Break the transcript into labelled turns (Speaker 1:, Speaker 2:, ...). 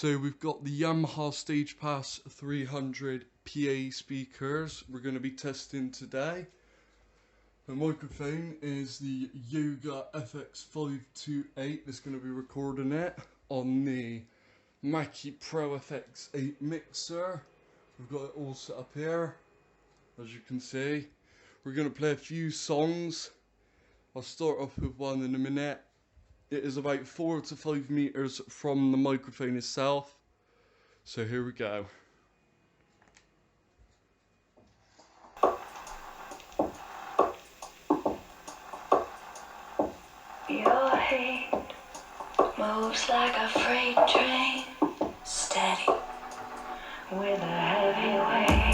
Speaker 1: So we've got the Yamaha Stagepas 300 PA speakers we're going to be testing today. The microphone is the Yoga FX528 that's going to be recording it on the Mackie Pro FX8 mixer. We've got it all set up here, as you can see. We're going to play a few songs. I'll start off with one in a minute. It is about 4 to 5 meters from the microphone itself. So here we go.
Speaker 2: Your head moves like a freight train, steady with a heavy weight.